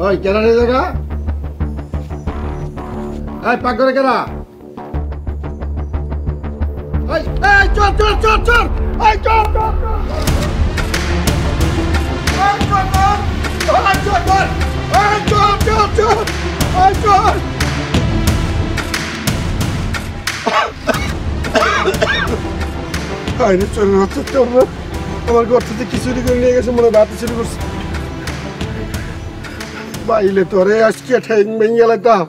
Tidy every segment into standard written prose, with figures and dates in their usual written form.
ওই কেনা নিয়ে জায়গা এই পাক করে কেনা এই এই চল চল চল চল এই চল চল এই চল এই চল চল এই চল চল চল এই চল আইনে চল চল আমার ঘর থেকে কিছুরি করে নিয়ে গেছে মনে বাতি চুরি করছে বাইলে তোরে আজকে ঠেং ভেঙে গেলাম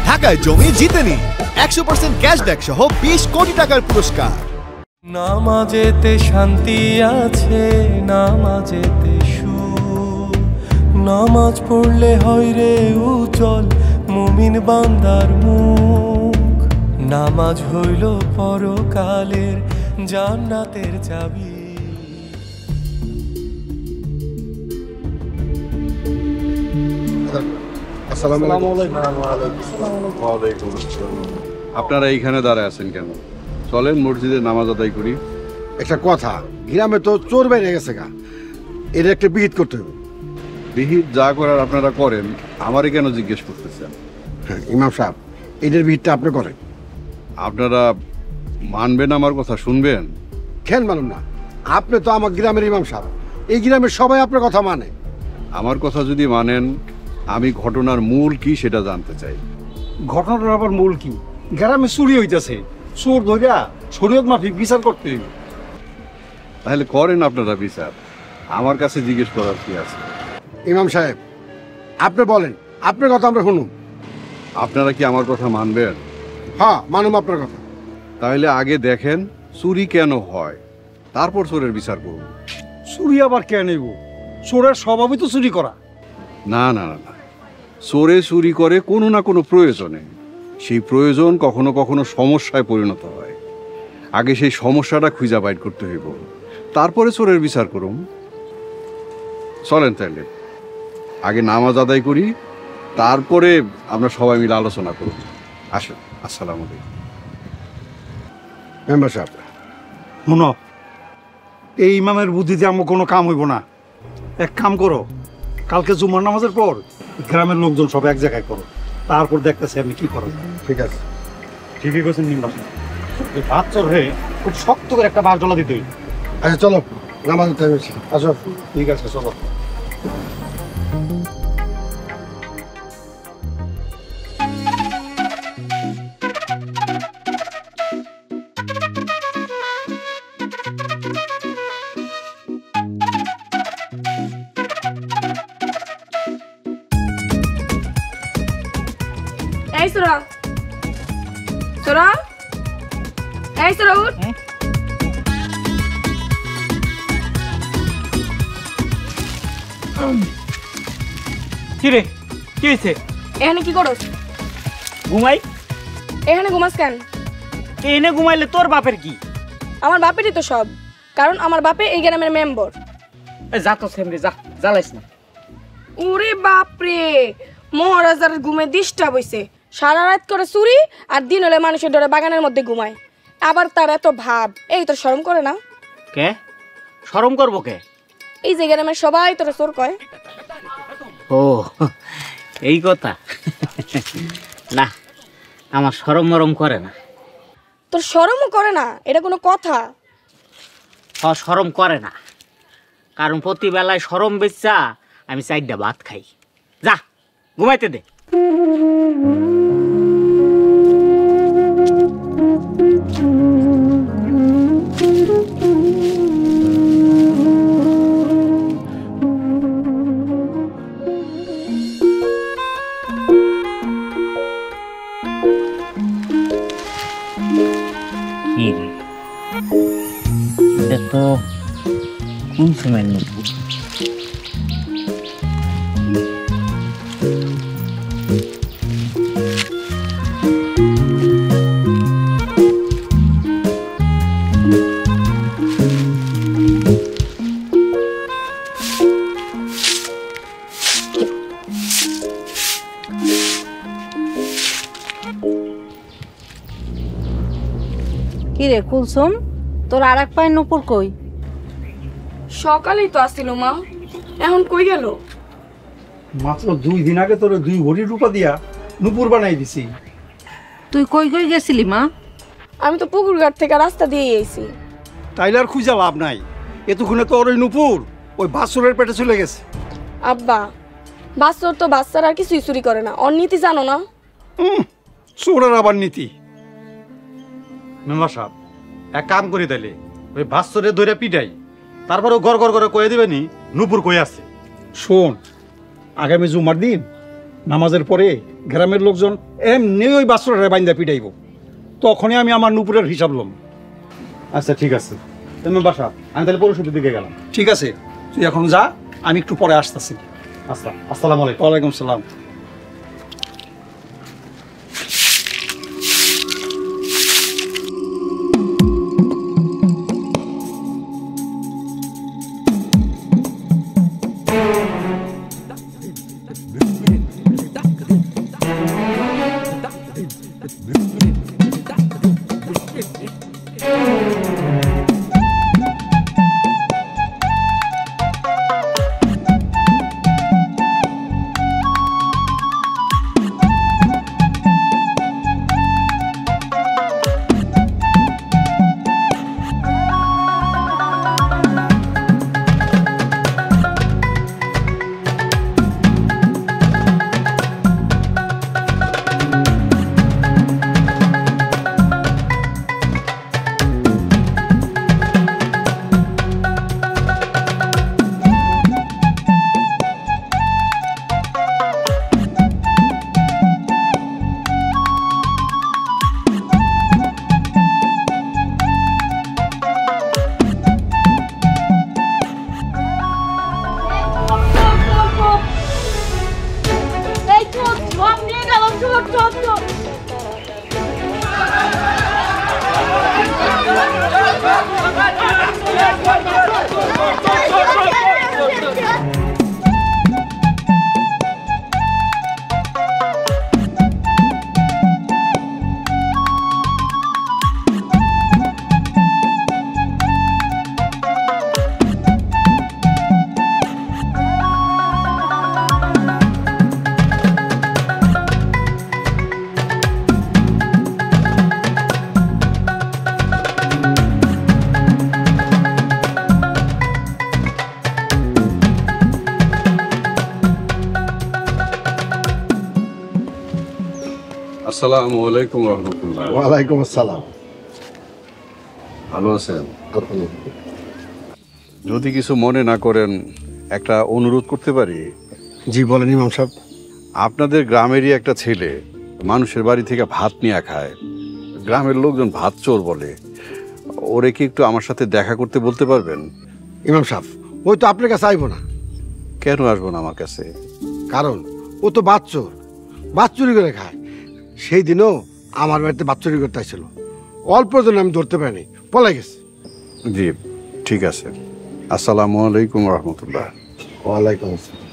ঢাকায় জমি জিতে নি 100% ক্যাশব্যাক সহ 20 কোটি টাকার পুরস্কার। নামাজেতে শান্তি আছে, নামাজেতে সুখ, নামাজ পড়লে হয় রে উজ্জ্বল মুমিন বান্দার মুখ, নামাজ হইল পরকালের জান্নাতের চাবি। আপনারা এইখানে দাঁড়ায় আছেন কেন? চলেন মসজিদে নামাজ আদায় করি। একটা কথা, গ্রামে তো চোর বাইরে গেছে গা, এটা একটা বিহিত করতে হবে। বিহিত যা করার আপনারা করেন, আমারে কেন জিজ্ঞেস করতেছেন? হ্যাঁ ইমাম সাহেব, এটার বিহিতটা আপনি করেন। আপনারা মানবেন আমার কথা, শুনবেন? কেন মানুন না? আপনি তো আমার গ্রামের ইমাম সাহেব, এই গ্রামের সবাই আপনার কথা মানে। আমার কথা যদি মানেন, আমি ঘটনার মূল কি সেটা জানতে চাই। ঘটনার আবার মূল কি? গ্রামে চুরি হইতেছে, চোর ধরিয়া শরীয়ত মাফিক বিচার করতে হইবে। তাহলে করেন আপনারা বিচার, আমার কাছে জিজ্ঞেস করার কি আছে? ইমাম সাহেব আপনি বলেন, আপনার কথা আমরা শুনুন। আপনারা কি আমার কথা মানবেন? হ্যাঁ মানুম আপনার কথা। তাহলে আগে দেখেন চুরি কেন হয়, তারপর চোরের বিচার করুন। চুরি আবার কেন হইব? চোরের স্বভাবই তো চুরি করা। না না না, চোরে চুরি করে কোনো না কোনো প্রয়োজনে, সেই প্রয়োজন কখনো কখনো সমস্যায় পরিণত হয়। আগে সেই সমস্যাটা খুঁজে বাইর করতে হইব, তারপরে চোরের বিচার করুন। চলেন তাহলে আগে নামাজ আদায় করি, তারপরে আমরা সবাই মিলে আলোচনা করব। আসেন। আসসালামু আলাইকুম। মেম্বার সাহেব শুনো, এই ইমামের বুদ্ধিতে আমার কোনো কাম হইব না। এক কাম করো, কালকে জুমার নামাজের পর গ্রামের লোকজন সব এক জায়গায় করো, তারপর দেখতেছি আমি কি করো। ঠিক আছে। ঠিকই বলছেন নিম বাসা, এই ভাত চর হয়ে খুব শক্ত করে একটা বাস জ্বলা দিতে। আচ্ছা চলো, নামাজের টাইম হয়েছে, আসো। ঠিক আছে চলো। এই সোরা সোরা, এই সোরা উঠ। কি রে, কি হয়েছে? এখানে কি করস? ঘুমাই। এখানে ঘুমাস কেন? এনে ঘুমাইলে তোর বাপের কি? আমার বাপেরই তো সব, কারণ আমার বাপে এই গ্রামের মেম্বার। যা তো সেমরে যা, জ্বালাইস না। ওরে বাপরে, মহারাজার ঘুমে ডিস্টার্ব হইছে। সারা রাত করে চুরি, আর দিন হলে মানুষের ডরে বাগানের মধ্যে ঘুমায়। আবার তার এত ভাব, এই তোর শরম করে না? কে শরম করবো কে? এই যে গ্রামের সবাই তোর চোর কয়। ও এই কথা। না, আমার শরম মরম করে না। তোর শরমও করে না? এটা কোনো কথা? শরম করে না, কারণ প্রতি বেলায় শরম বেচা আমি 4টা ভাত খাই। যা ঘুমাইতে দে। এটা তো কোন সময় নেব? কিরে কুলসুম, তোর আর এক পায়ের নুপুর কই? সকালেই তো আসছিল মা, এখন কই গেল? মাত্র 2 দিন আগে তোর 2 ভরি রূপা দিয়া নুপুর বানাই দিছি। তুই কই কই গেছিলি মা? আমি তো পুকুর ঘাট থেকে রাস্তা দিয়ে আইছি। তাইলে আর খুঁজা লাভ নাই, এতক্ষণে তো ওর ওই নুপুর ওই বাছুরের পেটে চলে গেছে। আব্বা, বাচ্চর তো বাচ্চারা আর কিছুই চুরি করে না, ওর নীতি জানো না? চোরের আবার নীতি। মেম্বার সাহেব, এক কাম করি তাইলে ওই বাছুরে ধরে পিটাই, তারপরে গড় গড় করে কয়ে দিবেনি নুপুর কই আছে। শোন, আগামী জুমার দিন নামাজের পরে গ্রামের লোকজন এমনি ওই বাছুরের বাইন্দা পিটাইব, তখনই আমি আমার নুপুরের হিসাব লম। আচ্ছা ঠিক আছে মেম্বার সাহেব, আমি তাহলে পরিষদের দিকে গেলাম। ঠিক আছে, তুই এখন যা, আমি একটু পরে আসতেছি। আচ্ছা, আসসালামু আলাইকুম। ওয়ালাইকুম সালাম। আসসালামু আলাইকুম রহমতুল্লাহ। ওয়ালাইকুম আসসালাম। ভালো আছেন? যদি কিছু মনে না করেন একটা অনুরোধ করতে পারি? জি বলেন ইমাম সাহেব। আপনাদের গ্রামেরই একটা ছেলে মানুষের বাড়ি থেকে ভাত নিয়ে খায়, গ্রামের লোকজন ভাত চোর বলে। ওরে কি একটু আমার সাথে দেখা করতে বলতে পারবেন? ইমাম সাহেব ওই তো আপনার কাছে আইবো না। কেন আসবো না আমার কাছে? কারণ ও তো বাদ চোর, বাদ চুরি করে খায়। সেই দিনও আমার বাড়িতে বাদ চুরি করতে আসছিল, অল্প জন্য আমি ধরতে পারিনি, পলাই গেছে। জি ঠিক আছে। আসসালামু আলাইকুম রহমতুল্লাহ। ওয়ালাইকুম আসসালাম।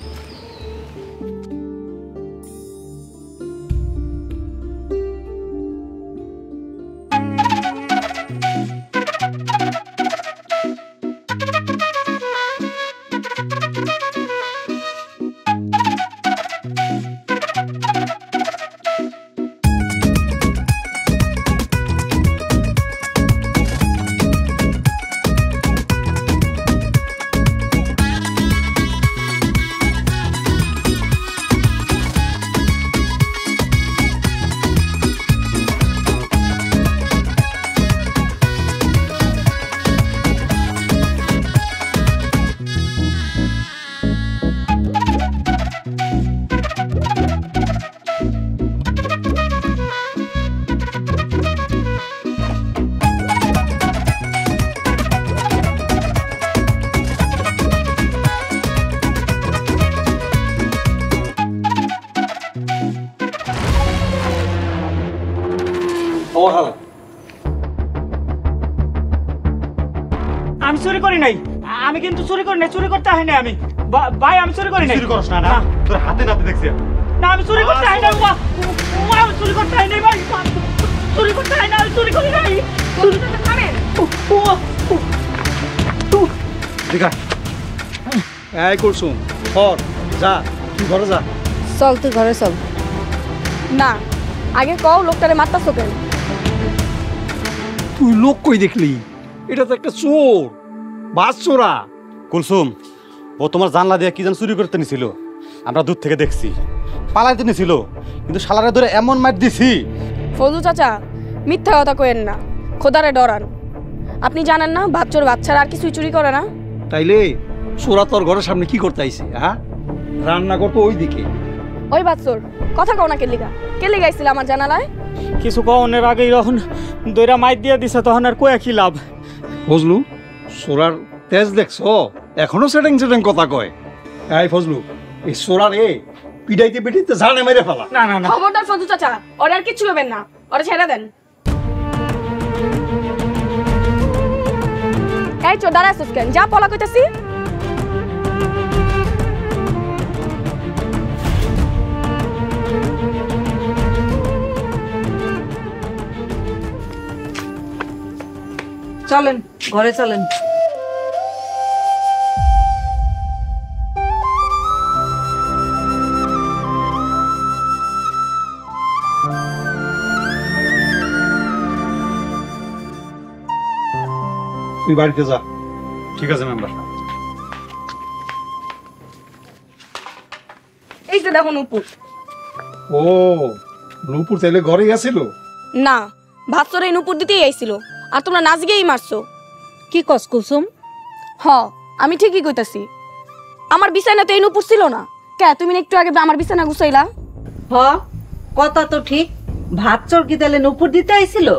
আমি চুরি করি নাই, আমি কিন্তু চুরি করি নাই, চুরি করতে হয় না। আমি ভাই আমি চুরি করি নাই। চুরি করছ না? না তোর হাতে নাতে দেখছি। না আমি চুরি করতে হয় না, আমি চুরি করতে হয় নাই ভাই, চুরি করতে হয় না, আমি চুরি করি নাই। ঠিক আছে এই কুলসুম ধর যা, তুই ঘরে যা। চল তুই ঘরে চল। না আগে কও লোকটারে মারতাছো কেন? তুই লোক কই দেখলি? এটা তো একটা চোর, বাস চোরা। কুলসুম ও তোমার জানলা দিয়ে কি যেন চুরি করতে নিছিল, আমরা দূর থেকে দেখছি। পালাইতে নিছিল, কিন্তু শালারে ধরে এমন মার দিছি। ফজু চাচা মিথ্যা কথা কইেন না, খোদারে ডরান। আপনি জানেন না বাচ্চার বাচ্চারা আর কিছুই চুরি করে না? তাইলে চোরা তোর ঘরের সামনে কি করতে আইছে? হ্যাঁ রান্না করতো ওই দিকে। ওই বাচ্চর কথা কও না, কেলি গাইছিল আমার জানালায়। কিছু কনের আগেই যখন দইরা মাইর দিয়ে দিছে তখন আর কয়া কি লাভ? ফজলু সোরার তেজ দেখছো, এখনো সেটিং সেটিং কথা কয়। এই ফজলু এই সোরার পিটাইতে পিটাইতে জানে মেরে ফেলা। না না না খবরদার ফজু চাচা, ওরে আর কিচ্ছু করবেন না, ওরে ছেড়ে দেন। এই চো দাঁড়াছিস কেন? যা পলা কইতাছি। চলেন ঘরে চলেন। তুই বাড়িতে যা। ঠিক আছে মেম্বার। এই যে দেখুন উপর। ও নূপুর তাইলে ঘরে গেছিল? না ভাতসরে নুপুর দিতেই আইছিল, আর তোমরা নাচ গিয়েই মারছো। কি কস কুলসুম? হ আমি ঠিকই কইতাছি। আমার বিছানা তো এই নুপুর ছিল না। কে তুমি একটু আগে আমার বিছানা গুছাইলা? হ কথা তো ঠিক। ভাত চোর কি তাহলে নুপুর দিতে আইছিল?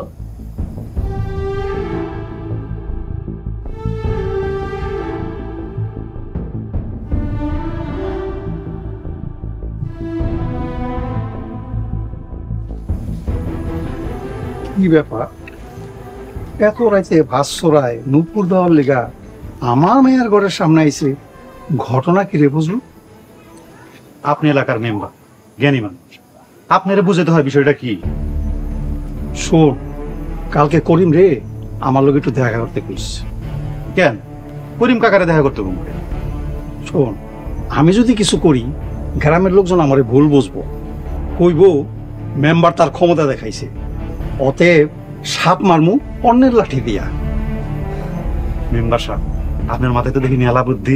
কি ব্যাপার, এত রাইতে ভাস্বরায় নূপুর দেওয়ার লেগা আমার মেয়ের ঘরের সামনে আইছে? ঘটনা কি রে বুঝলু? আপনি এলাকার মেম্বার, জ্ঞানী মানুষ, আপনারে বুঝতে হয় বিষয়টা কি। শোন, কালকে করিম রে আমার লোক একটু দেখা করতে কইছে। কেন করিম কাকারে দেখা করতে বলবো? শোন, আমি যদি কিছু করি গ্রামের লোকজন আমারে ভুল বুঝবো, কইব মেম্বার তার ক্ষমতা দেখাইছে, অতএব সাপ মারমু অন্যের লাঠি দিয়া। মেম্বার সাহেব আপনার মাথায় তো দেখি মেলা বুদ্ধি।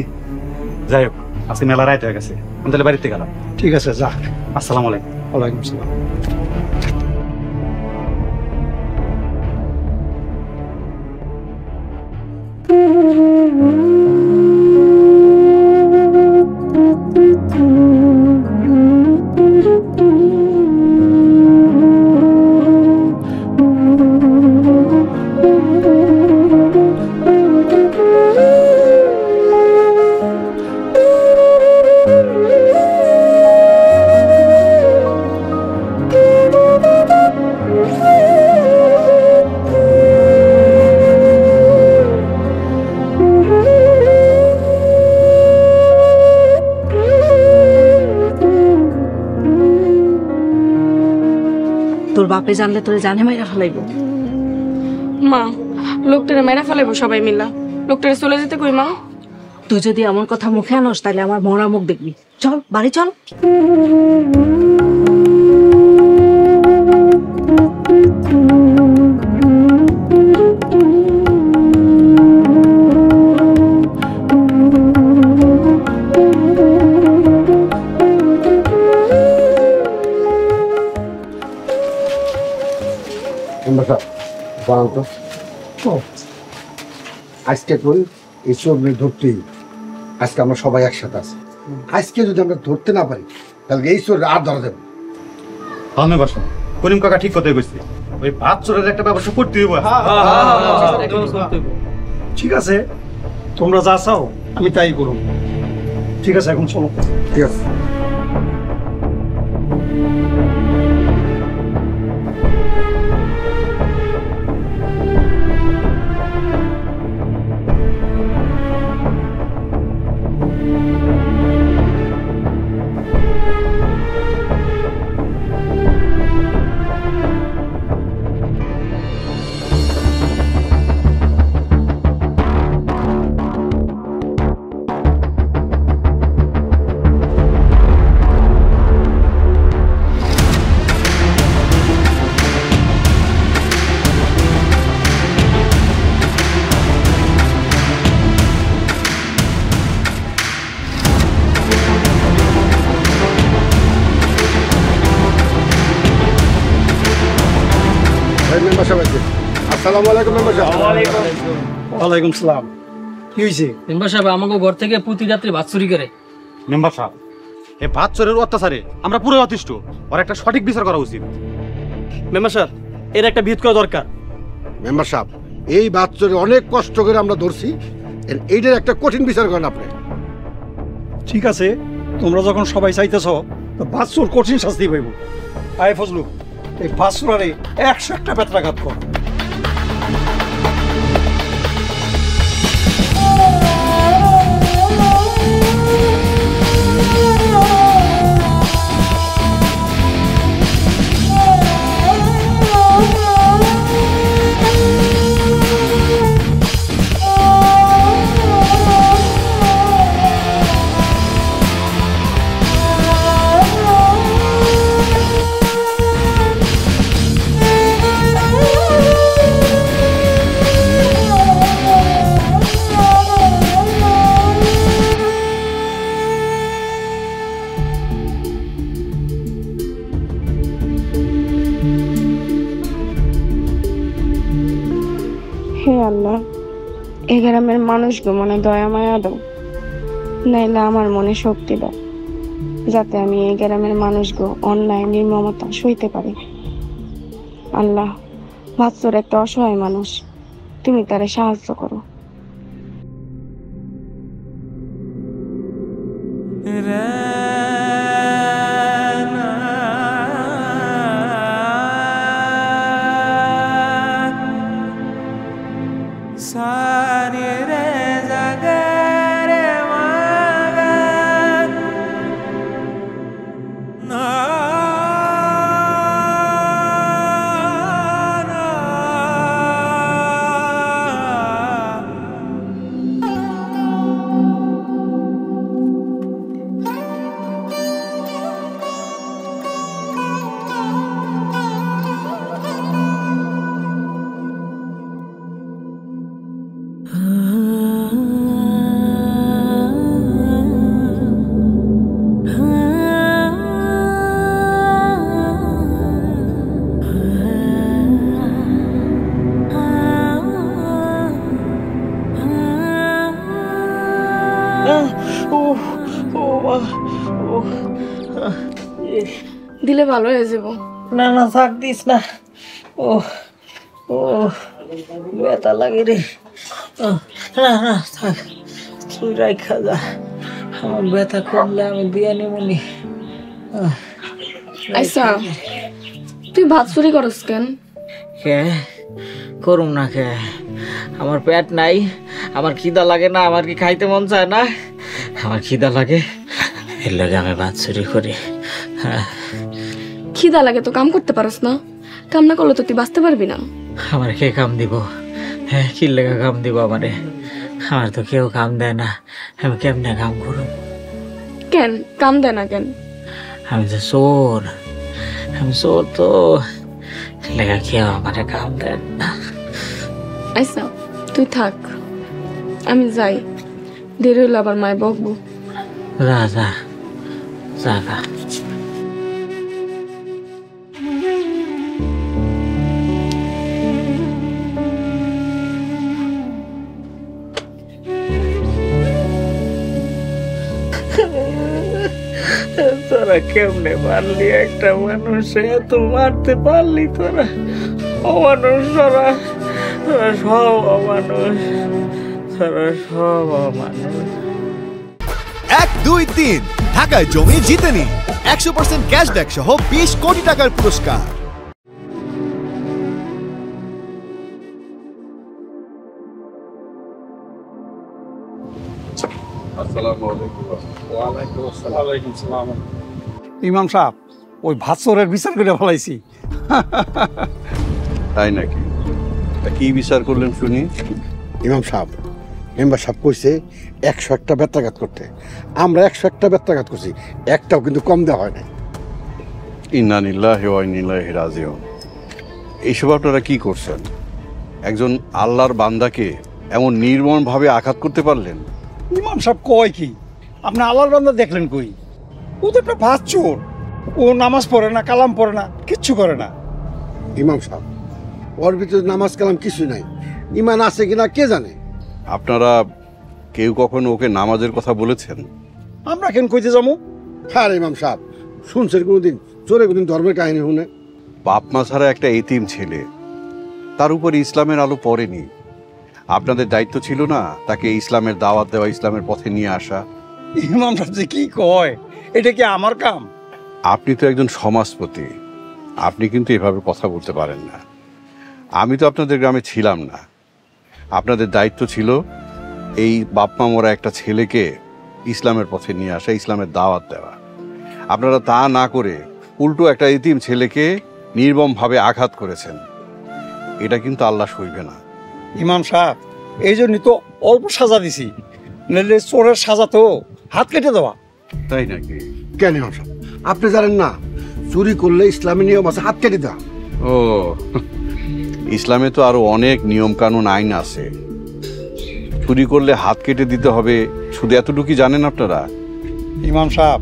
যাই হোক আজকে মেলা রাইত হয়ে গেছে, আমি তাহলে বাড়িতে গেলাম। ঠিক আছে যা। আসসালামু আলাইকুম। ওয়ালাইকুম আসসালাম। তোর বাপে জানলে তোরে জানে মাইরা ফেলাইব। মা, লোকটারে মেরা ফেলাইবো সবাই মিলা। লোকটারে চলে যেতে কই মা? তুই যদি এমন কথা মুখে আনস তাহলে আমার মরা মুখ দেখবি। চল বাড়ি চল। আজকে কই এই চোর ধরতেই, আজকে আমরা সবাই একসাথে আছি। আজকে যদি আমরা ধরতে না পারি তাহলে এই চোর আর ধরা দেবো। আমি বাসা করিম কাকা ঠিক কথাই কইছে, ওই ভাত চোরের একটা ব্যবস্থা করতে হইব। ঠিক আছে, তোমরা যা চাও আমি তাই করব। ঠিক আছে, এখন চলো। ঠিক আছে। ওয়ালাইকুম সালাম। কি হয়েছে? মেম্বার সাহেব আমাকে ঘর থেকে প্রতি রাত্রে ভাত চুরি করে। মেম্বার সাহেব, এই ভাত চোরের অত্যাচারে আমরা পুরো অতিষ্ঠ, ওর একটা সঠিক বিচার করা উচিত। মেম্বার সাহেব, এর একটা ভিত করা দরকার। মেম্বার সাহেব, এই বাচ্চারে অনেক কষ্ট করে আমরা ধরছি, এইটার একটা কঠিন বিচার করেন আপনি। ঠিক আছে, তোমরা যখন সবাই চাইতেছ তো বাচ্চুর কঠিন শাস্তি পাইব। আয় ফজলু, এই বাচ্চুরারে 101টা বেত্রাঘাত কর। হে আল্লাহ, এই গ্রামের মানুষকে মনে দয়া মায়া দাও, নাইলে আমার মনে শক্তি দাও, যাতে আমি এই গ্রামের মানুষকে অন্যায় নির্মমতা সইতে পারি। আল্লাহ, বাচ্চার একটা অসহায় মানুষ, তুমি তারে সাহায্য করো। দিলে ভালো হয়ে যাব। না না, থাক, দিস না। ও ও ব্যথা লাগে রে। না না, থাক, তুই রাখা যা। আমার ব্যথা কমলে আমি দিয়ে নেবনি। আচ্ছা, তুই ভাত চুরি করস কেন? কে করুম না কে? আমার পেট নাই, আমার খিদা লাগে না, আমার কি খাইতে মন চায় না? আমার খিদা লাগে, এর লাগে আমি ভাত চুরি করি। খিদা লাগে তো কাম করতে পারস না? কাম না করলে তো তুই বাঁচতে পারবি না। আমার কে কাম দিব? হ্যাঁ, কি লেগা কাম দিব আমারে? আমার তো কেউ কাম দেয় না, আমি কেমনে কাম করব? কেন কাম দেয় না কেন? আমি তো চোর, আমি চোর তো লেগা কেউ আমারে কাম দেয় না। আচ্ছা তুই থাক, আমি যাই, দেরি হইলে আবার মায় বকবো। যা যা যা। তোরা কেমনে পারলি একটা মানুষ এত মারতে পারলি? তোরা অমানুষ, তোরা সব অমানুষ, তোরা সব অমানুষ। 1, 2, 3 ঢাকায় জমি জিতে নিন 100% ক্যাশব্যাক সহ 20 কোটি টাকার পুরস্কার। ইমাম সাহেব, ওই ভাতচোরের বিচার করে ফেলাইছি। তাই নাকি? তা কি বিচার করলেন শুনি? ইমাম সাহেব, মেম্বার সাহেব কইছে 101টা বেত্রাঘাত করতে। আমরা 101টা বেত্রাঘাত করছি, একটাও কিন্তু কম দেওয়া হয় না। ইন্না লিল্লাহি ওয়া ইন্না ইলাইহি রাজিউন। এইসব আপনারা কি করছেন? একজন আল্লাহর বান্দাকে এমন নির্মমভাবে আঘাত করতে পারলেন? ইমাম সাহেব কয় কি? আপনি আল্লাহর বান্দা দেখলেন কই? ও তো একটা ভাতচোর, ও নামাজ পড়ে না, কালাম পড়ে না, কিচ্ছু করে না। ইমাম সাহেব, ওর ভিতরে নামাজ কালাম কিছু নাই, ইমান আছে কিনা কে জানে। আপনারা কেউ কখনো ওকে নামাজের কথা বলেছেন? আমরা কেন কইতে যাবো? হ্যাঁ ইমাম সাহেব, শুনছেন কোনোদিন চোরে কোনদিন ধর্মের কাহিনী শুনে? বাপ মা ছাড়া একটা এতিম ছেলে, তার উপর ইসলামের আলো পড়েনি। আপনাদের দায়িত্ব ছিল না তাকে ইসলামের দাওয়াত দেওয়া, ইসলামের পথে নিয়ে আসা? ইমাম সাহেব যে কি কয়, এটা কি আমার কাম? আপনি তো একজন সমাজপতি, আপনি কিন্তু এভাবে কথা বলতে পারেন না। আমি তো আপনাদের গ্রামে ছিলাম না। আপনাদের দায়িত্ব ছিল এই বাপমা মরা একটা ছেলেকে ইসলামের পথে নিয়ে আসা, ইসলামের দাওয়াত দেওয়া। আপনারা তা না করে উল্টো একটা ইতিম ছেলেকে নির্মমভাবে আঘাত করেছেন। এটা কিন্তু আল্লাহ সইবে না। ইমাম সাহেব, এই জন্যই তো অল্প সাজা দিছি, নইলে চোরের সাজা তো হাত কেটে দেওয়া। তাই নাকি? কেন ইমাম সাহেব, আপনি জানেন না চুরি করলে ইসলামী নিয়ম আছে হাত কেটে দেওয়া? ও, ইসলামে তো আরো অনেক নিয়ম কানুন আইন আছে। চুরি করলে হাত কেটে দিতে হবে, শুধু এতটুকুই জানেন আপনারা? ইমাম সাহেব,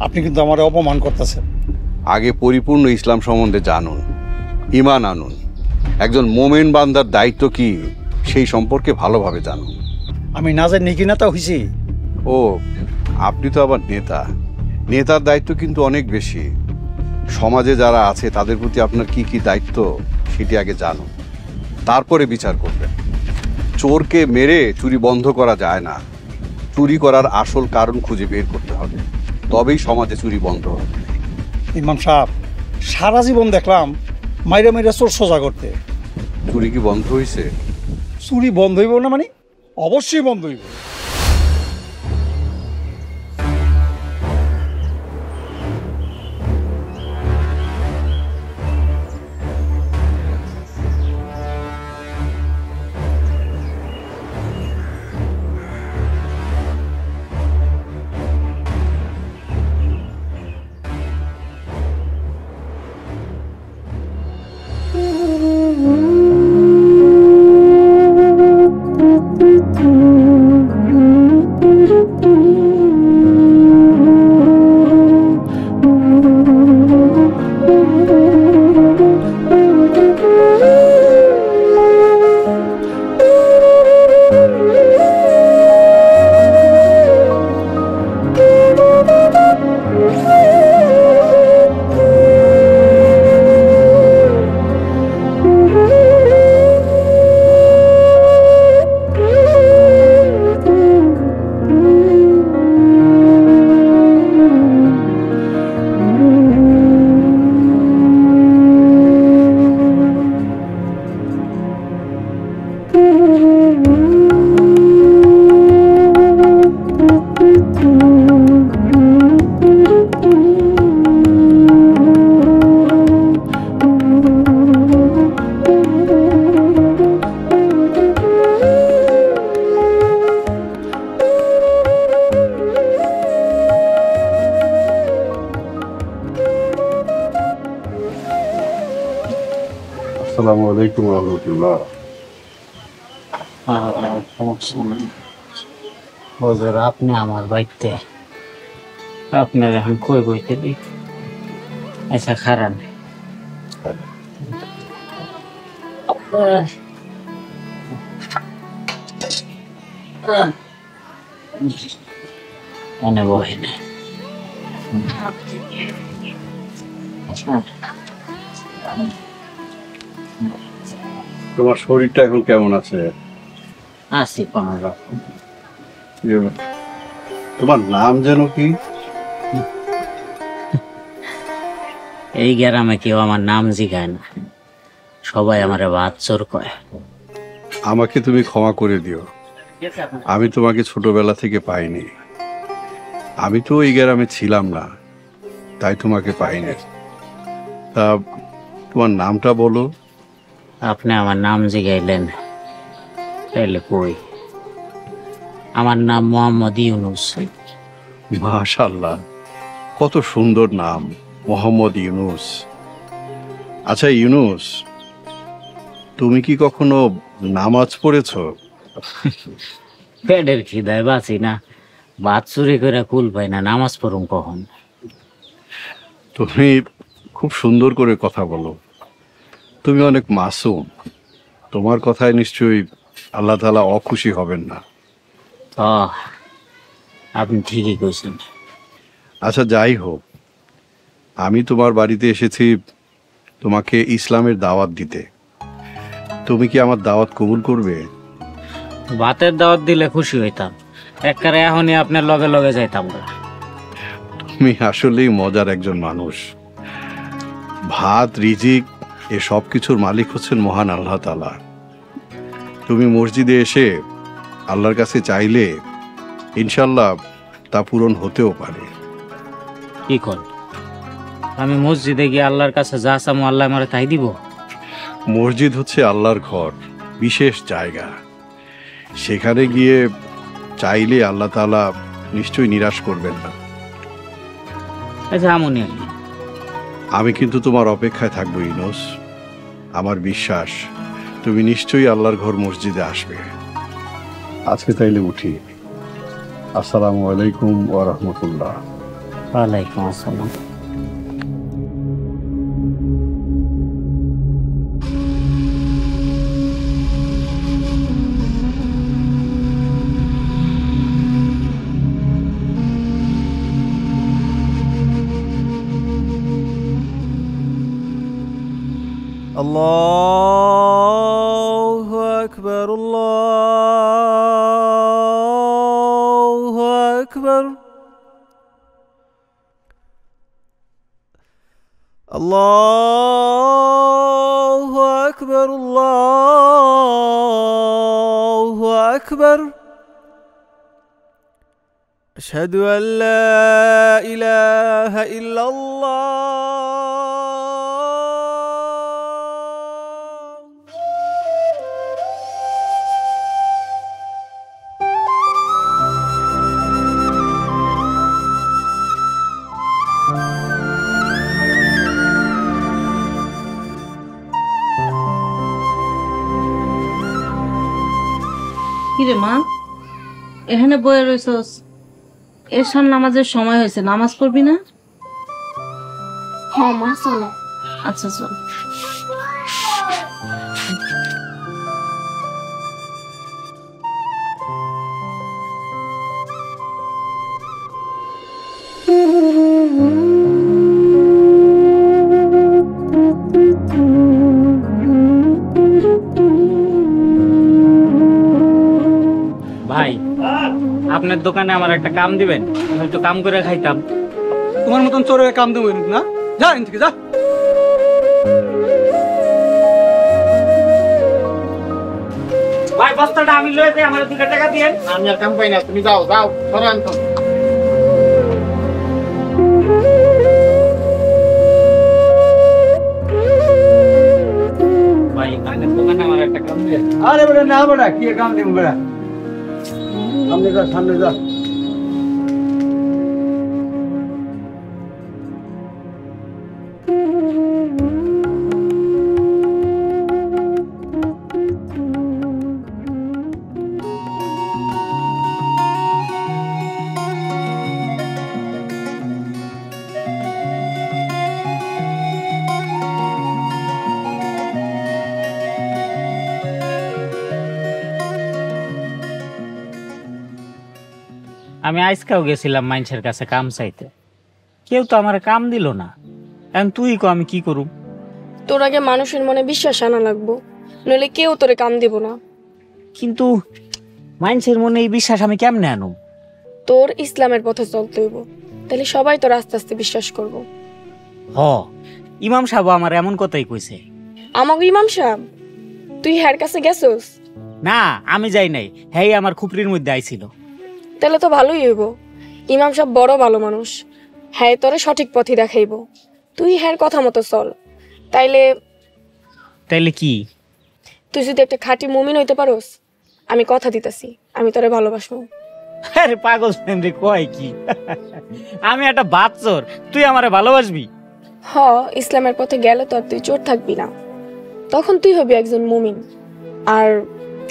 আপনি কিন্তু আমার অপমান করতেছেন। আগে পরিপূর্ণ ইসলাম সম্বন্ধে জানুন, ঈমান আনুন। একজন মোমেন বান্দার দায়িত্ব কি সেই সম্পর্কে ভালোভাবে জানুন। আমি না জানি কি নেতা হইছি? ও, আপনি তো আবার নেতা। নেতার দায়িত্ব কিন্তু অনেক বেশি। সমাজে যারা আছে তাদের প্রতি আপনার কি কি দায়িত্ব সেটি আগে জানুন, তারপরে বিচার করবেন। চোরকে মেরে চুরি বন্ধ করা যায় না। চুরি করার আসল কারণ খুঁজে বের করতে হবে, তবেই সমাজে চুরি বন্ধ হবে। ইমাম সাহেব, সারা জীবন দেখলাম মাইরা মাইরা চোর সোজা করতে। চুরি কি বন্ধ হয়েছে? চুরি বন্ধ হইব না মানে? অবশ্যই বন্ধ হইব। আসসালামু আলাইকুম রহমতুল্লাহ। হুজুর আপনি আমার বাড়িতে আপনার এখন কই বইতে দিই। আচ্ছা খারাপ এনে বই না। তোমার শরীরটা এখন কেমন আছে? আছি কোনো রকম। তোমার নাম যেন কি? এই গ্রামে কেউ আমার নাম জিগায় না, সবাই আমারে বাচ্চর কয়। আমাকে তুমি ক্ষমা করে দিও, আমি তোমাকে ছোটবেলা থেকে পাইনি। আমি তো এই গ্রামে ছিলাম না, তাই তোমাকে পাইনি। তা তোমার নামটা বলো। আপনি আমার নাম জিগাইলেন, তাইলে কই, আমার নাম মোহাম্মদ ইউনুস। মাশাআল্লাহ, কত সুন্দর নাম, মোহাম্মদ ইউনুস। আচ্ছা ইউনুস, তুমি কি কখনো নামাজ পড়েছ? পেটের খিদায় বাঁচি না, ভাত চুরি করে কুল পাই না, নামাজ পড়ুম কখন? তুমি খুব সুন্দর করে কথা বলো, তুমি অনেক মাসুম। তোমার কথায় নিশ্চয়ই আল্লাহ তাআলা অখুশি হবেন না। আপনি ঠিকই কইছেন। আচ্ছা যাই হোক, আমি তোমার বাড়িতে এসেছি তোমাকে ইসলামের দাওয়াত দিতে। তুমি কি আমার দাওয়াত কবুল করবে? ভাতের দাওয়াত দিলে খুশি হইতাম, একবারে এখনই আপনার লগে লগে যাইতাম না। তুমি আসলেই মজার একজন মানুষ। ভাত, রিজিক এ সব কিছুর মালিক হচ্ছেন মহান আল্লাহ তাআলা। তুমি মসজিদে এসে আল্লাহর কাছে চাইলে ইনশাল্লাহ তা পূরণ হতেও পারে। কি কর, আমি মসজিদে গিয়ে আল্লাহর কাছে যা চামো আল্লাহ আমারে তাই দিব? মসজিদ হচ্ছে আল্লাহর ঘর, বিশেষ জায়গা। সেখানে গিয়ে চাইলে আল্লাহ তাআলা নিশ্চয়ই নিরাশ করবেন না। আচ্ছা আমনি, আমি কিন্তু তোমার অপেক্ষায় থাকবো ইউনুস। আমার বিশ্বাস তুমি নিশ্চয়ই আল্লাহর ঘর মসজিদে আসবে। আজকে তাইলে উঠি। আসসালামু আলাইকুম ওয়া রাহমাতুল্লাহ। ওয়ালাইকুম আসসালাম। الله أكبر الله أكبر الله أكبر الله أكبر أشهد أن لا إله إلا الله. কিরে মা, এখানে বয়ে রইছস? এশার নামাজের সময় হয়েছে, নামাজ পড়বি না? হ্যাঁ মা চলো। আচ্ছা চল। ভাই, আপনার দোকানে আমার একটা কাম দিবেন, আমি একটু কাম করে খাইতাম। তোমার মতন চোরের কাম দেবো না, যা এখান থেকে যা। ভাই বস্তাটা আমি লয়ে যাই, আমার 2 টাকা দিয়েন। আমি আর কাম পাই না, তুমি যাও যাও, ধরো আনতো। ভাই আপনার দোকানে আমার একটা কাম দিবেন। আরে বেটা না বেটা, কি কাম দিব বেটা? সামনে যা, সামনে যা। আমি আজকাও গেছিলাম মানুষের কাছে কাম চাইতে, কেউ তো আমার কাম দিল না। এখন তুই কো আমি কি করুম? তোর আগে মানুষের মনে বিশ্বাস আনা লাগবো, নইলে কেউ তোরে কাম দিব না। কিন্তু মানুষের মনে এই বিশ্বাস আমি কেমনে আনুম? তোর ইসলামের পথে চলতে হইব, তাহলে সবাই তোর আস্তে আস্তে বিশ্বাস করব। হ, ইমাম সাহেব আমার এমন কথাই কইছে। আমাকে ইমাম সাহেব, তুই হ্যার কাছে গেছস? না, আমি যাই নাই, হ্যাঁ আমার খুপরির মধ্যে আইছিল। তাহলে তো ভালোই হইব। ইমাম সাহেব বড় ভালো মানুষ, হ্যাঁ তোরে সঠিক পথই দেখাইব। তুই হ্যার কথা মতো চল। তাইলে কি? তুই যদি একটা খাঁটি মুমিন হইতে পারোস, আমি কথা দিতেছি আমি তোরে ভালোবাসবো। আরে পাগল রে, কয় কি? আমি একটা বাচ্চর, তুই আমারে ভালোবাসবি? হ, ইসলামের পথে গেলে তো আর তুই চোর থাকবি না, তখন তুই হবি একজন মুমিন। আর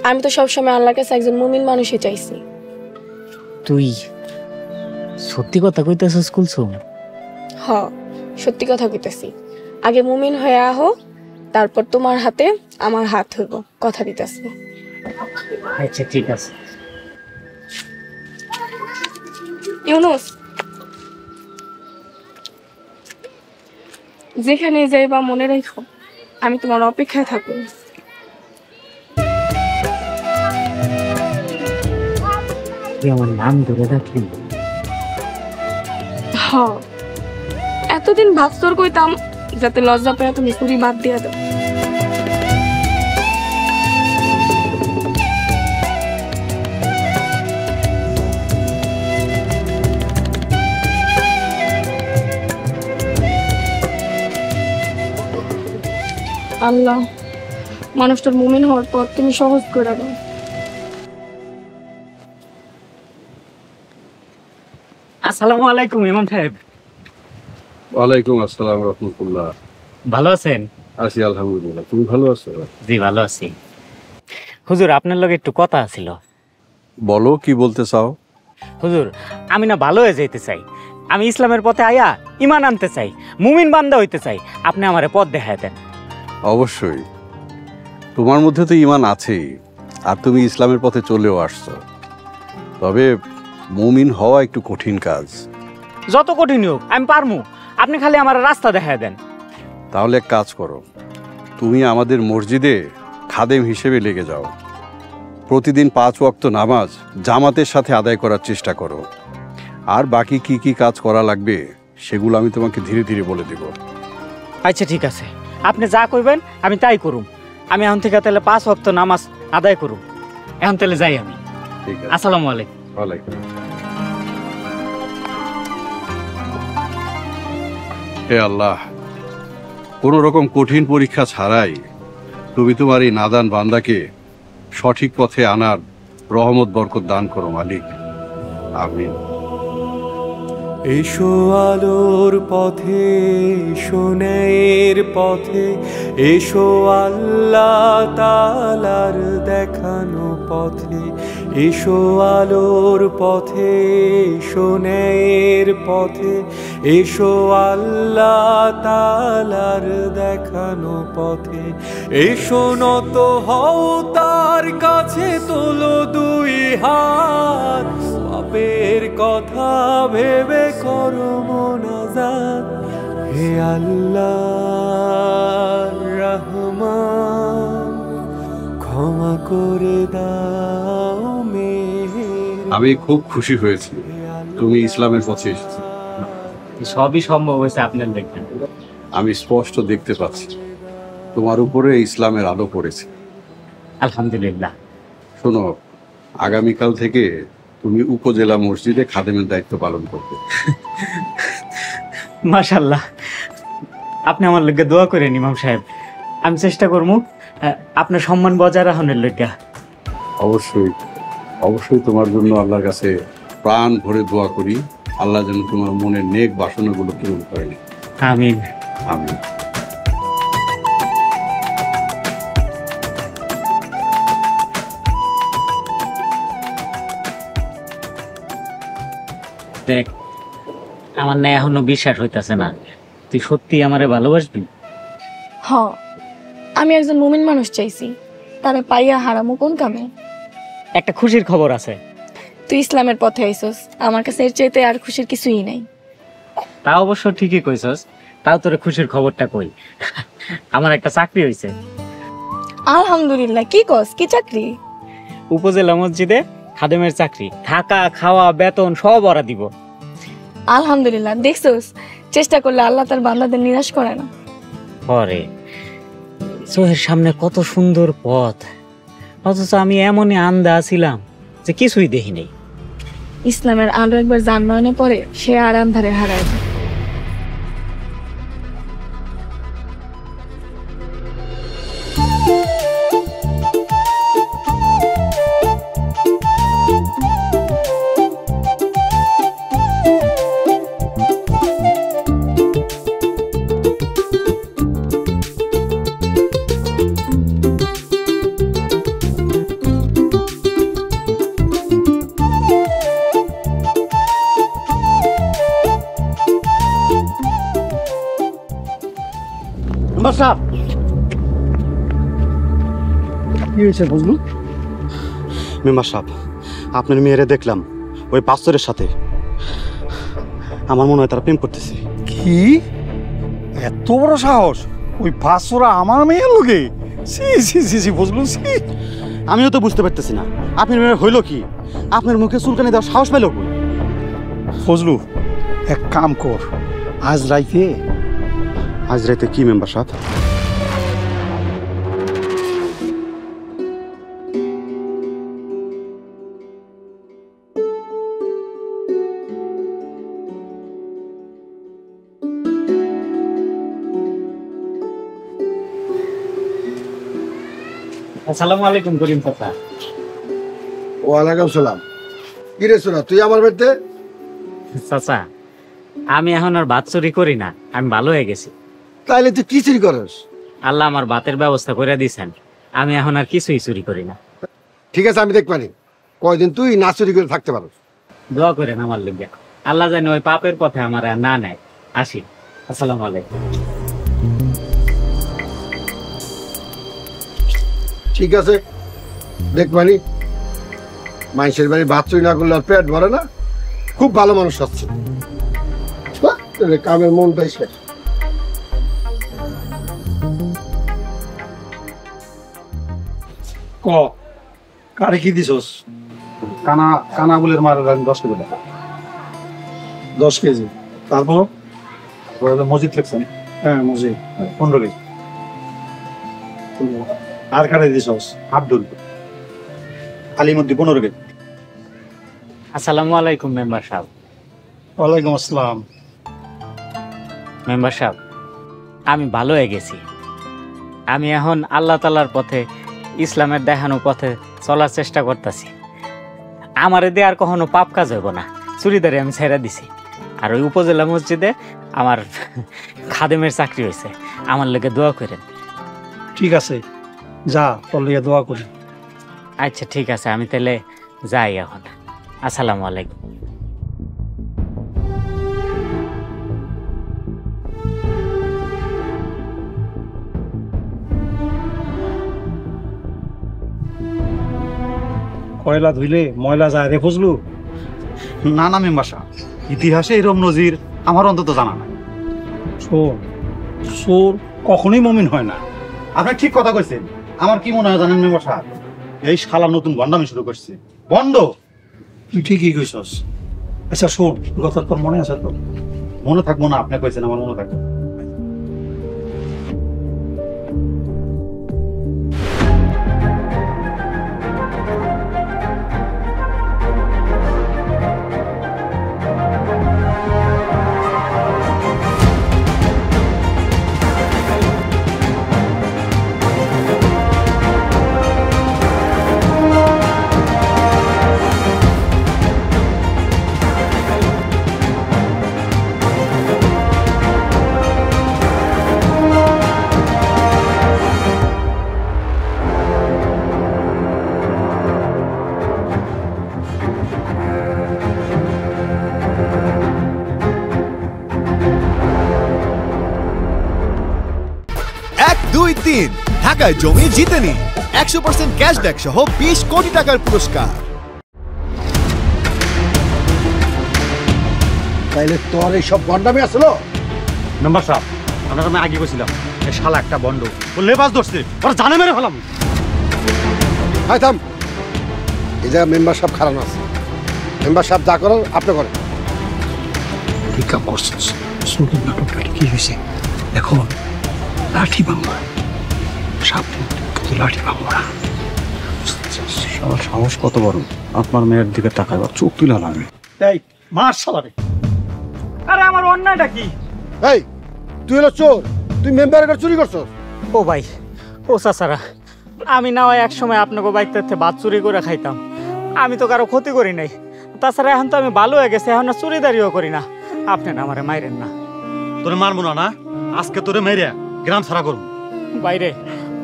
আমি তো সবসময় আল্লাহর কাছে একজন মুমিন মানুষই চাইছি। তুই সত্যি কথা কইতেছস কুলসুম? হ, সত্যি কথা কইতেছি। আগে মুমিন হয়ে আহো, তারপর তোমার হাতে আমার হাত হইব, কথা দিতেছি। আচ্ছা ঠিক আছে। ইউনুস, যেখানে যাইবা মনে রাখো আমি তোমার অপেক্ষায় থাকবো। তুই আমার নাম ধরে রাখলি? হ, এতদিন ভাবছর কইতাম যাতে লজ্জা পেয়ে তুমি পুরি বাদ দিয়া দাও। আল্লাহ, মানুষটার মুমিন হওয়ার পর তুমি সহজ করে দাও। আসসালামু আলাইকুম ইমাম সাহেব। ওয়ালাইকুম আসসালাম রহমতুল্লাহ। ভালো আছেন? আছি আলহামদুলিল্লাহ, তুমি ভালো আছো? জি ভালো আছি। হুজুর, আপনার লগে একটু কথা ছিল। বলো, কি বলতে চাও? হুজুর, আমি না ভালো হয়ে যাইতে চাই, আমি ইসলামের পথে আয়া ইমান আনতে চাই, মুমিন বান্দা হইতে চাই, আপনি আমারে পথ দেখায় দেন। অবশ্যই, তোমার মধ্যে তো ঈমান আছেই, আর তুমি ইসলামের পথে চলেও আসছো। তবে মুমিন হওয়া একটু কঠিন কাজ। যত কঠিন হোক আমি পারমু, আপনি খালি আমার রাস্তা দেখায় দেন। তাহলে এক কাজ করো, তুমি আমাদের মসজিদে খাদেম হিসেবে লেগে যাও। প্রতিদিন 5 ওয়াক্ত নামাজ জামাতের সাথে আদায় করার চেষ্টা করো। আর বাকি কি কি কাজ করা লাগবে সেগুলো আমি তোমাকে ধীরে ধীরে বলে দেব। আচ্ছা ঠিক আছে, আপনি যা কইবেন আমি তাই করুম। আমি এখন থেকে তাহলে 5 ওয়াক্ত নামাজ আদায় করুম। এখন তাহলে যাই আমি। ঠিক আছে, আসসালামু আলাইকুম। ওয়ালাইকুম। হে আল্লাহ, কোন রকম কঠিন পরীক্ষা ছাড়াই তুমি তোমার এই নাদান বান্দাকে সঠিক পথে আনার রহমত বরকত দান করো মালিক, আমিন। এসো আলোর পথে, এসো ন্যায়ের পথে, এসো আল্লাহ তাআলার দেখানো পথে। এসো আলোর পথে, এসো ন্যায়ের পথে, এসো আল্লাহ তাআলার দেখানো পথে। এসো নত হও তার কাছে, তোলো 2 হাত, পাপের কথা ভেবে করো মোনাজাত। হে আল্লাহ রহমান, ক্ষমা করে দাও মেহের। আমি খুব খুশি হয়েছি তুমি ইসলামের পথে এসেছো। সবই সম্ভব হয়েছে আপনার দেখেন। আমি স্পষ্ট দেখতে পাচ্ছি তোমার উপরে ইসলামের আলো পড়েছে। আলহামদুলিল্লাহ। শোনো, আগামীকাল থেকে তুমি উপজেলা মসজিদে খাদেমের দায়িত্ব পালন করবে। মাশাআল্লাহ, আপনি আমার লগে দোয়া করেন ইমাম সাহেব। আমি চেষ্টা করবো আপনার সম্মান বজায় রাখনের লইগা। অবশ্যই অবশ্যই তোমার জন্য আল্লাহর কাছে প্রাণ ভরে দোয়া করি, আল্লাহ যেন তোমার মনের নেক বাসনাগুলো পূরণ করেন। আমিন আমিন। দেখ, আমার না এখনো বিশ্বাস হইতাছে না, তুই সত্যি আমারে ভালোবাসবি? হ, আমি একজন মুমিন মানুষ চাইছি, তারে পাইয়া হারামো কোন কামে? একটা খুশির খবর আছে, তুই ইসলামের পথে আইছস, আমার কাছে এর চাইতে আর খুশির কিছুই নাই। তা অবশ্য ঠিকই কইছস। তাও তোর খুশির খবরটা কই, আমার একটা চাকরি হইছে। আলহামদুলিল্লাহ। কি কস, কি চাকরি? উপজেলা মসজিদে খাদেমের চাকরি, থাকা খাওয়া বেতন সব ওরা দিব। আলহামদুলিল্লাহ। দেখছস, চেষ্টা করলে আল্লাহ তার বান্দাদের নিরাশ করে না। পরে চোখের সামনে কত সুন্দর পথ, অথচ আমি এমনই আন্দা ছিলাম যে কিছুই দেখি নেই। ইসলামের আলো একবার জান্নাতে পড়ে, সে আর আন্ধারে হারায় যায়। কি হয়েছে বুঝলু? মেম্বার সাহেব, আপনার মেয়েরে দেখলাম ওই বাচ্চরের সাথে। আমার মনে হয় তারা প্রেম করতেছে। কি এত বড় সাহস? ওই বাচ্চারা আমার মেয়ের লোকে? সি সি সি সি বুঝলু, সি। আমিও তো বুঝতে পারতেছি না আপনার মেয়ের হইল কি। আপনার মুখে চুলকানি দেওয়ার সাহস পেল কই? ফজলু, এক কাম কর, আজ রাইতে কি মেম্বার সাহেব? আসসালামু আলাইকুম করিম চাচা। ওয়ালাইকুম সালাম। কি রে সোনা, তুই আমার বাড়িতে? চাচা, আমি এখন আর ভাত চুরি করি না, আমি ভালো হয়ে গেছি। তাইলে তুই কি চুরি করস? আল্লাহ আমার ভাতের ব্যবস্থা করে দিয়েছেন, আমি এখন আর কিছুই চুরি করি না। ঠিক আছে, আমি দেখবানি কয়দিন তুই না চুরি করে থাকতে পারো। দোয়া করেন আমার লোক, আল্লাহ জানে ওই পাপের পথে আমার আর না নেয়। আসি, আসসালামু আলাইকুম। ঠিক আছে, দেখবানি মানুষের বাড়ি ভাত চুরি না করলে আর পেট ভরে না। খুব ভালো মানুষ হচ্ছে, কামের মনটাই শেষ। ক কারে কি দিছস? কানা বলের মার 10 কেজি। 10 কেজি। তারপর মসজিদ লেখছেন? হ্যাঁ মসজিদ 15 কেজি। আর কারে দিছস? আব্দুল আলিমুদ্দি 15 কেজি। আসসালামু আলাইকুম মেম্বার সাহেব। ওয়ালাইকুম আসসালাম। মেম্বার সাহেব, আমি ভালো হয়ে গেছি। আমি এখন আল্লাহ তাআলার পথে, ইসলামের দেখানো পথে চলার চেষ্টা করতেছি। আমার এতে আর কখনো পাপ কাজ হইব না। চুরিদারি আমি ছেড়ে দিছি। আর ওই উপজেলা মসজিদে আমার খাদেমের চাকরি হয়েছে, আমার লোকে দোয়া করেন। ঠিক আছে, যা, তোর লিগে দোয়া করি। আচ্ছা ঠিক আছে, আমি তাহলে যাই এখন। আসসালামু আলাইকুম। কয়লা ধুইলে ময়লা যায় রে ফজলু? না না মেম্বার সাহেব, ইতিহাসে এরকম নজির আমার অন্তত জানা নাই। চোর কখনোই মুমিন হয় না। আপনি ঠিক কথা কইছেন। আমার কি মনে হয় জানেন মেম্বার সাহেব, এই শালা নতুন বন্ডামি শুরু করছে। বন্ড? তুই ঠিকই কইছস। আচ্ছা শোন, কথা তোর মনে আছে তো? মনে থাকবো না? আপনি কইছেন, আমার মনে থাকবে। ঢাকায় জমি জিতে নিন 100% ক্যাশব্যাক সহ 20 কোটি টাকার পুরস্কার। তাইলে তোর এইসব গন্ডামি আসলো। মেম্বার সাহেব, আপনাকে আমি আগে বলছিলাম এই শালা একটা বন্ড, ও লেবাস ধরছে, ওরা জানে মেরে ফেলাম। হাই থাম, এই জায়গায় মেম্বার সাহেব খারাপ আছে। মেম্বার সাহেব যা করার আপনি করেন। ঠিক কাম করছিস। সুন্দর নাটকটা কি হয়েছে? এখন লাঠি ভাঙবা, লাঠি ভাঙবা। আমার সাহস কত বড়, আপনার মেয়ের দিকে তাকাই চোখ তুলে লাগে। এই মার শালারে। আরে আমার অন্যায়টা কি? এই তুই হলো চোর, তুই মেম্বারের ঘর চুরি করছস। ও ভাই, ও চাচারা, আমি না হয় একসময় আপনাকে বাইক থেকে ভাত চুরি করে খাইতাম, আমি তো কারো ক্ষতি করি নাই। তাছাড়া এখন তো আমি ভালো হয়ে গেছি, এখন আর চুরিদারিও করি না। আপনি না আমারে মাইরেন না। তোরে মারবো না, আজকে তোরে মেরে গ্রাম ছাড়া করবো। বাইরে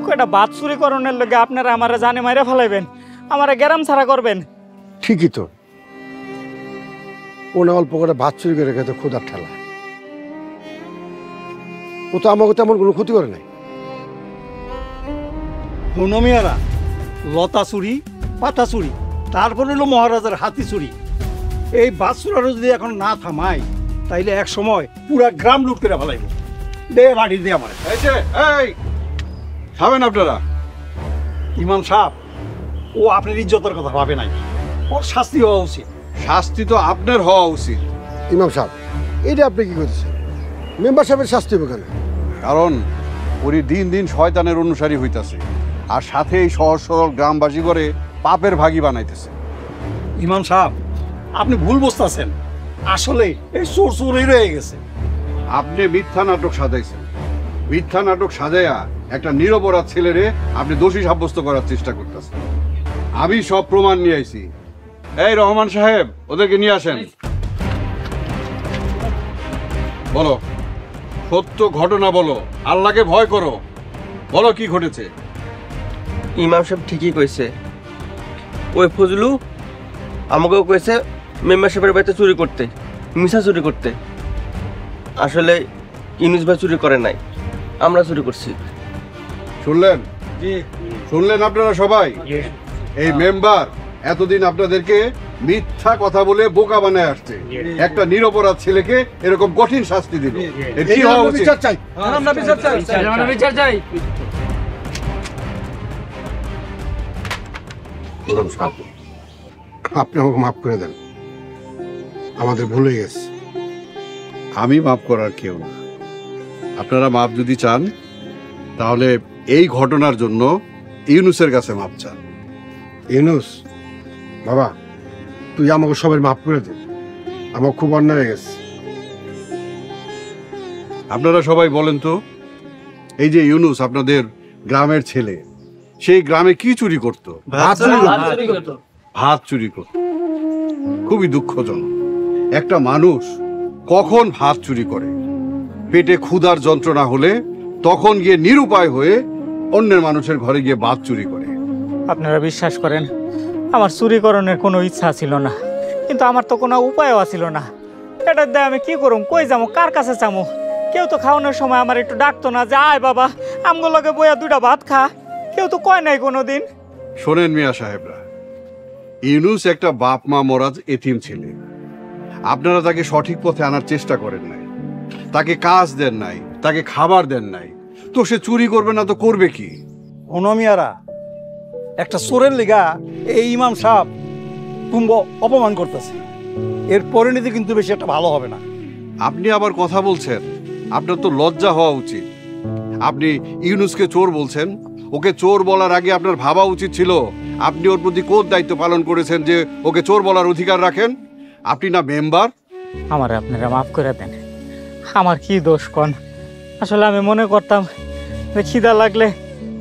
কয়টা ভাত চুরি করণের লগে আপনারা আমারে জানে মাইরে ফেলাইবেন, আমারে গ্রাম ছাড়া করবেন? ঠিকই তো, ও না অল্প করে ভাত চুরি করে খেতে ক্ষুধার ঠেলা। ও তো আমাকে তেমন কোনো ক্ষতি করে নাই। হনমিয়ারা লতা চুরি, পাতা চুরি, তারপরে হলো মহারাজার হাতি চুরি। এই বাসুরারও যদি এখন না থামাই, তাইলে এক সময় পুরা গ্রাম লুট করে ফেলাইব। দে লাঠি দে আমার। এই খাবেন আপনারা? ইমাম সাহেব, ও আপনার ইজ্জতের কথা ভাবে নাই, ওর শাস্তি হওয়া উচিত। শাস্তি তো আপনার হওয়া উচিত। ইমাম সাহেব, এইটা আপনি কি করতেছেন? মেম্বার সাহেবের শাস্তি হবে কেন? কারণ ওরই দিন দিন শয়তানের অনুসারী হইতাছে, আর সাথে এই সহজ সরল গ্রামবাসী করে পাপের ভাগী বানাইতেছে। ইমাম সাহেব, আপনি ভুল বুঝতেছেন, আসলে এই চোর চোরই রয়ে গেছে। আপনি মিথ্যা নাটক সাজাইছেন। মিথ্যা নাটক সাজাইয়া একটা নিরপরাধ ছেলেরে আপনি দোষী সাব্যস্ত করার চেষ্টা করতেছেন। আমি সব প্রমাণ নিয়ে আইছি। এই রহমান সাহেব, ওদেরকে নিয়ে আসেন। বলো, সত্য ঘটনা বলো, আল্লাহকে ভয় করো, বলো কি ঘটেছে। ইমাম সাহেব ঠিকই কইছে, ওই ফজলু আমাকেও কইছে মেম্বার সাহেবের বাড়িতে চুরি করতে, মিশা চুরি করতে। আসলে ইউনুস ভাই চুরি করে নাই, আমরা চুরি করছি। শুনলেন? শুনলেন আপনারা সবাই? এই মেম্বার এতদিন আপনাদেরকে মিথ্যা কথা বলে বোকা বানায় আসছে, একটা নিরপরাধ ছেলেকে এরকম কঠিন শাস্তি দিল। এর কি হওয়া উচিত? বিচার চাই। আমরা বিচার চাই, আমরা বিচার চাই। আপনি আমাকে মাফ করে দেন, আমাদের ভুল হয়ে গেছে। আমি মাফ করার কেউ না। আপনারা মাফ যদি চান, তাহলে এই ঘটনার জন্য ইউনুসের কাছে মাফ চান। ইউনুস বাবা, তুই আমাকে সবাই মাফ করে দে, আমার খুব অন্যায় হয়ে গেছে। আপনারা সবাই বলেন তো, এই যে ইউনুস আপনাদের গ্রামের ছেলে, সেই গ্রামে কি চুরি করত? ভাত চুরি করত। ভাত চুরি করত। খুবই দুঃখজনক, একটা মানুষ কখন ভাত চুরি করে? পেটে ক্ষুধার যন্ত্রণা হলে তখন গিয়ে নিরুপায় হয়ে অন্যের মানুষের ঘরে গিয়ে ভাত চুরি করে। আপনারা বিশ্বাস করেন, আমার চুরিকরণের কোনো ইচ্ছা ছিল না, কিন্তু আমার তো কোনো উপায়ও ছিল না। এটার দিয়ে আমি কি করুম, কই যাবো, কার কাছে যাবো? কেউ তো খাওয়ানোর সময় আমার একটু ডাকতো না যে আয় বাবা আমগো লগে বইয়া দুটা ভাত খা, কেউ তো কয় নাই কোনোদিন। শোনেন মিয়া সাহেবরা, ইউনুস একটা বাপ মা মরাজ এতিম ছেলে। আপনারা তাকে সঠিক পথে আনার চেষ্টা করেন নাই, তাকে কাজ দেন নাই, তাকে খাবার দেন নাই, তো সে চুরি করবে না তো করবে কি? হনমিয়ারা, একটা চোরের লিগা এই ইমাম সাহেব কুম্ভ অপমান করতেছে, এর পরিণতি কিন্তু বেশি একটা ভালো হবে না। আপনি আবার কথা বলছেন? আপনার তো লজ্জা হওয়া উচিত। আপনি ইউনুসকে চোর বলছেন। ওকে চোর বলার আগে আপনার ভাবা উচিত ছিল আপনি ওর প্রতি কোন দায়িত্ব পালন করেছেন যে ওকে চোর বলার অধিকার রাখেন। আপনি না মেম্বার। আমার আপনারা মাফ করে দেন, আমার কি দোষ কোন? আসলে আমি মনে করতাম যে খিদা লাগলে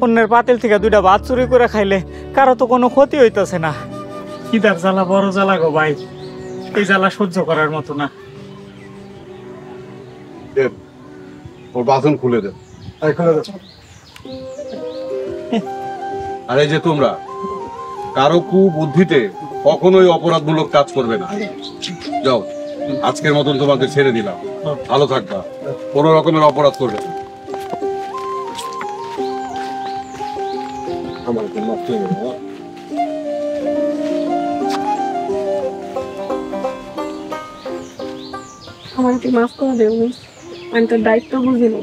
অন্যের পাতিল থেকে দুইটা ভাত চুরি করে খাইলে কারো তো কোনো ক্ষতি হইতেছে না। খিদার জ্বালা বড় জ্বালা গো ভাই, এই জ্বালা সহ্য করার মতো না। দেন ওর বাঁধন খুলে দেন। আর এই যে তোমরা কারো কুবুদ্ধিতে কখনোই অপরাধমূলক কাজ করবে না। যাও, আজকের মতন তোমাদের ছেড়ে দিলাম, ভালো থাকবা, কোনো রকমের অপরাধ করবে না। আমার আমার কি মাফ করে দেব? আমি তোর দায়িত্ব বুঝিনি,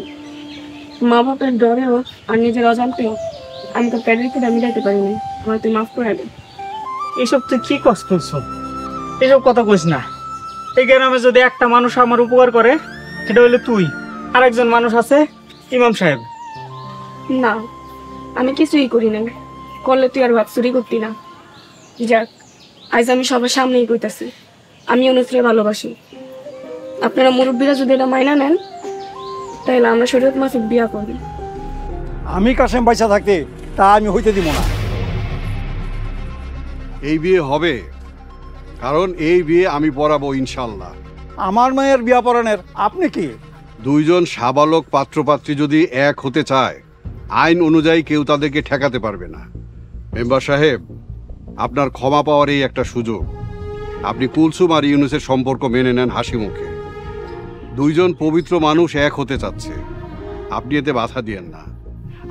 মা বাপের ডরেও আর নিজের অজান্তেও আমি তো পেটের খেতে মিটাইতে পারিনি। আমার তুই মাফ করে দে। এসব তুই কি কষ্ট করছো? এসব কথা কইস না। এই গ্রামে যদি একটা মানুষ আমার উপকার করে সেটা হলে তুই, আর একজন মানুষ আছে ইমাম সাহেব। না, আমি কিছুই করি না। করলে তুই আর ভাত চুরি করতি না। যাক, আজ আমি সবার সামনেই কইতাছি, আমি অনুশ্রী ভালোবাসি। আপনারা মুরব্বীরা যদি এটা মাইনা নেন তাহলে আমরা শরীয়ত মাফিক বিয়া করি। আমি কাশেম পয়সা থাকতে তা আমি হইতে দিব না। এই বিয়ে হবে, কারণ এই বিয়ে আমি পড়াবো ইনশাল্লাহ। আমার মায়ের বিয়া পড়ানোর আপনি কি? দুইজন সাবালক পাত্রপাত্রী যদি এক হতে চায়, আইন অনুযায়ী কেউ তাদেরকে ঠেকাতে পারবে না। মেম্বার সাহেব, আপনার ক্ষমা পাওয়ার এই একটা সুযোগ। আপনি কুলসুম আর ইউনুসের সম্পর্ক মেনে নেন হাসি মুখে। দুইজন পবিত্র মানুষ এক হতে চাচ্ছে, আপনি এতে বাধা দিয়েন না,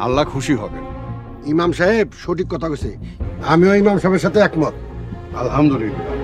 আল্লাহ খুশি হবেন। ইমাম সাহেব সঠিক কথা কইছে, আমিও ইমাম সাহেবের সাথে একমত। আলহামদুলিল্লাহ।